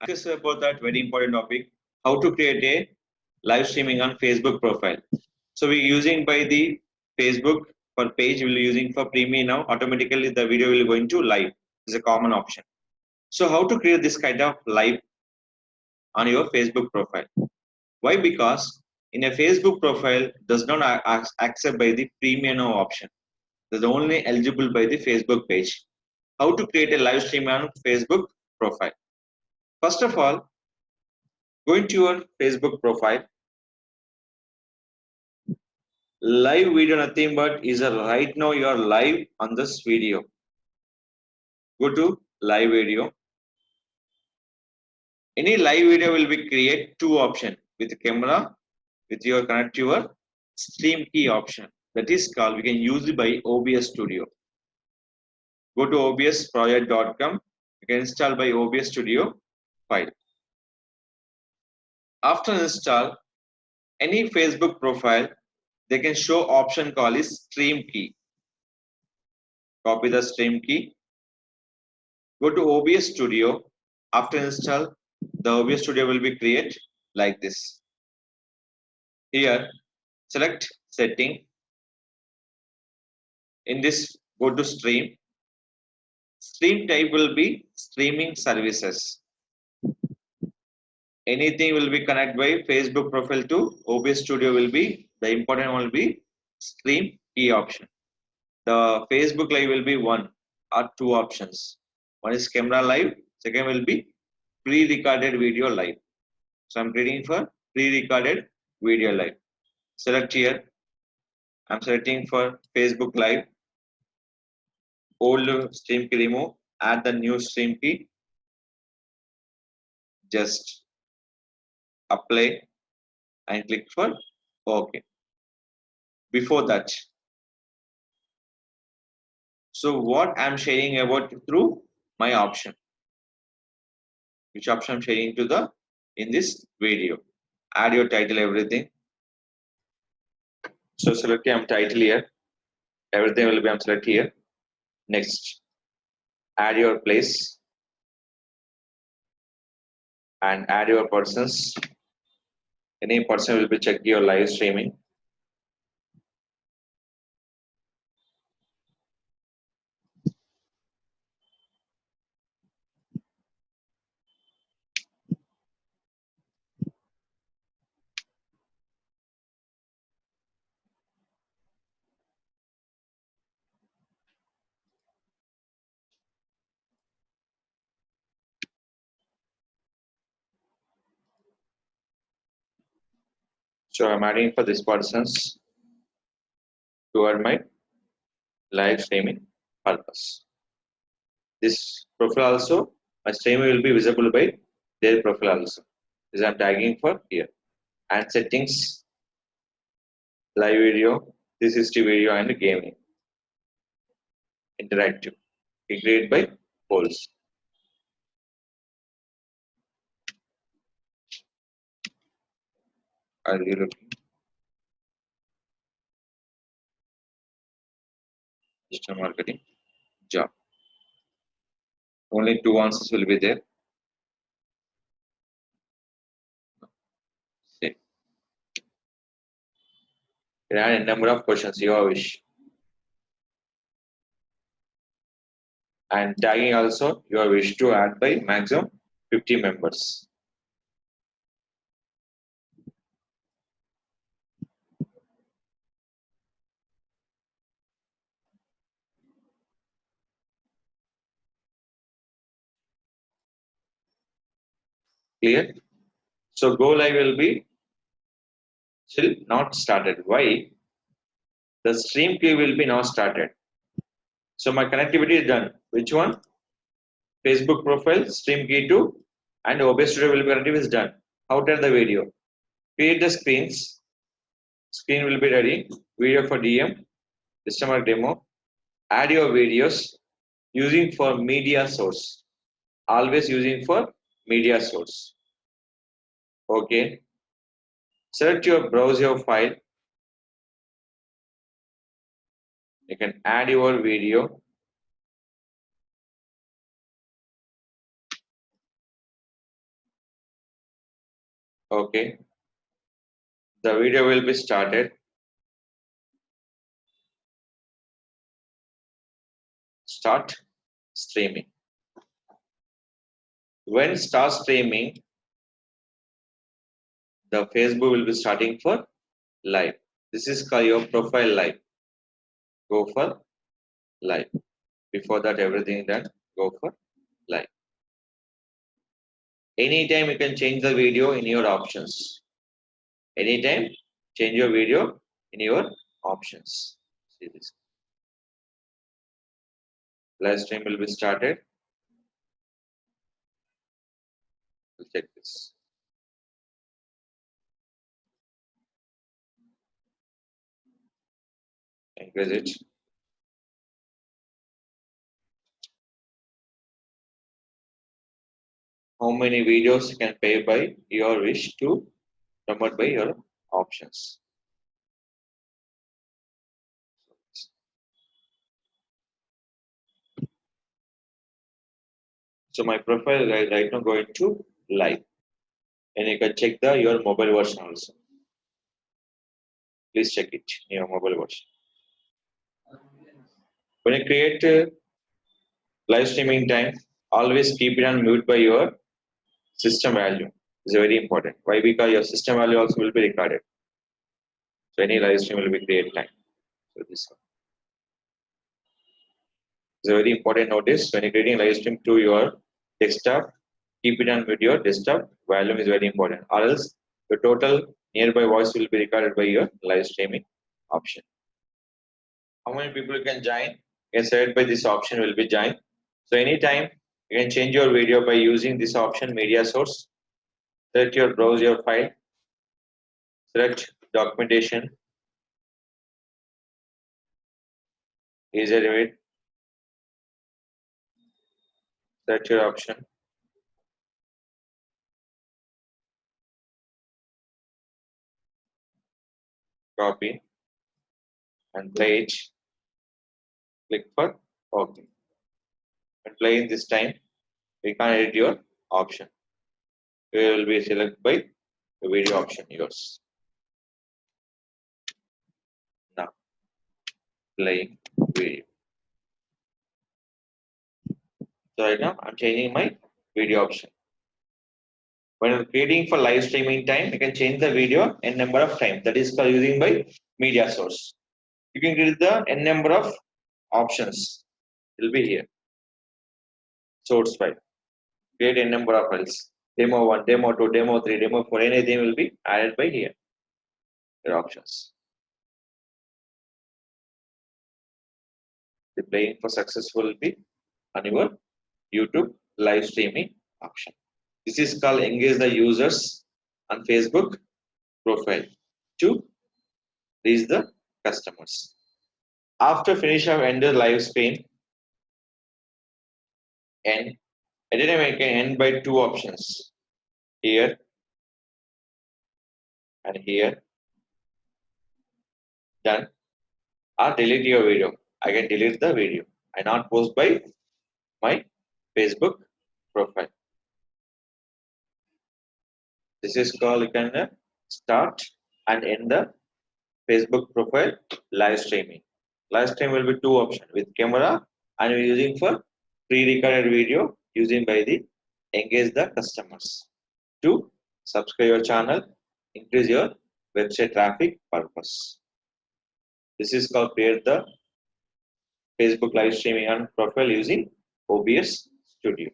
This is about that very important topic, how to create a live streaming on Facebook profile. So we're using by the Facebook for page, we'll be using for premium now. Automatically the video will go into live. Is a common option. So how to create this kind of live on your Facebook profile? Why? Because in a Facebook profile does not accept by the premium now option. That's only eligible by the Facebook page. How to create a live stream on Facebook profile? First of all, go into your Facebook profile. Live video nothing but is a right now you are live on this video. Go to live video. Any live video will be create two option with the camera, with your connect your stream key option. That is called we can use it by OBS Studio. Go to obsproject.com. You can install by OBS Studio file. After install any Facebook profile, they can show option called is stream key. Copy the stream key. Go to OBS Studio. After install, the OBS Studio will be create like this. Here, select setting. In this, go to stream. Stream type will be streaming services. Anything will be connected by Facebook profile to OBS Studio will be, the important one will be stream key option. The Facebook live will be one or two options. One is camera live, second will be pre-recorded video live. So I'm creating for pre-recorded video live. Select here. I'm selecting for Facebook live. Old stream key remove. Add the new stream key. Just apply and click for OK. Before that, so what I'm sharing about through my option. Which option I'm sharing to the in this video. Add your title, everything. So select I'm title here. Everything will be I'm select here. Next, add your place and add your persons. Any person will be check your live streaming. So I'm adding for this persons toward my live streaming purpose. This profile also, my streaming will be visible by their profile also. This I'm tagging for here. And settings, live video, 360 video and gaming. Interactive. We create by polls. Are you looking? Digital marketing job. Only two answers will be there. See. Add a number of questions your wish. And tagging also your wish to add by maximum 50 members. Clear? So go live will be still not started. Why? The stream queue will be now started. So my connectivity is done. Which one? Facebook profile, stream key 2 and OBS Studio will be connected is done. How to the video? Create the screens. Screen will be ready. Video for DM, customer demo. Add your videos using for media source. Always using for media source. Okay. Select your browser file. You can add your video. Okay, the video will be started. Start streaming. When start streaming, the Facebook will be starting for live. This is called your profile live. Go for live. Before that, everything done. Go for live. Anytime you can change the video in your options. Anytime, change your video in your options. See this. Live stream will be started. We'll check this. Increase it. How many videos you can pay by your wish to promote by your options. So my profile right now going to live, and you can check the your mobile version also. Please check it in your mobile version. When you create live streaming time, always keep it on mute by your system value. It's very important. Why? Because your system value also will be recorded. So any live stream will be create time. So this one is a very important notice. When you're creating live stream to your desktop, keep it on mute your desktop. Volume is very important. Or else the total nearby voice will be recorded by your live streaming option. How many people you can join? You can select by this option will be join. So anytime you can change your video by using this option media source. Select your browse your file. Select documentation. Easy read. Select your option. Copy and play it. Click for OK. And play in this time, we can edit your option. You will be selected by the video option yours. Now playing video. So right now I'm changing my video option. When you're creating for live streaming time, you can change the video n number of times. That is called using by media source. You can create the n number of options. It will be here. Source file. Create n number of files. Demo 1, demo 2, demo 3, demo 4, anything will be added by here. Your options. The playing for successful will be on your YouTube live streaming option. This is called engage the users on Facebook profile to reach the customers. After finish of end the live stream, and at any time I can end by two options here and here. Done. Or delete your video. I can delete the video. I not post by my Facebook profile. This is called you can start and end the Facebook profile live streaming. Live stream will be two options with camera and we're using for pre-recorded video using by the engage the customers to subscribe your channel, increase your website traffic purpose. This is called create the Facebook live streaming on profile using OBS Studio.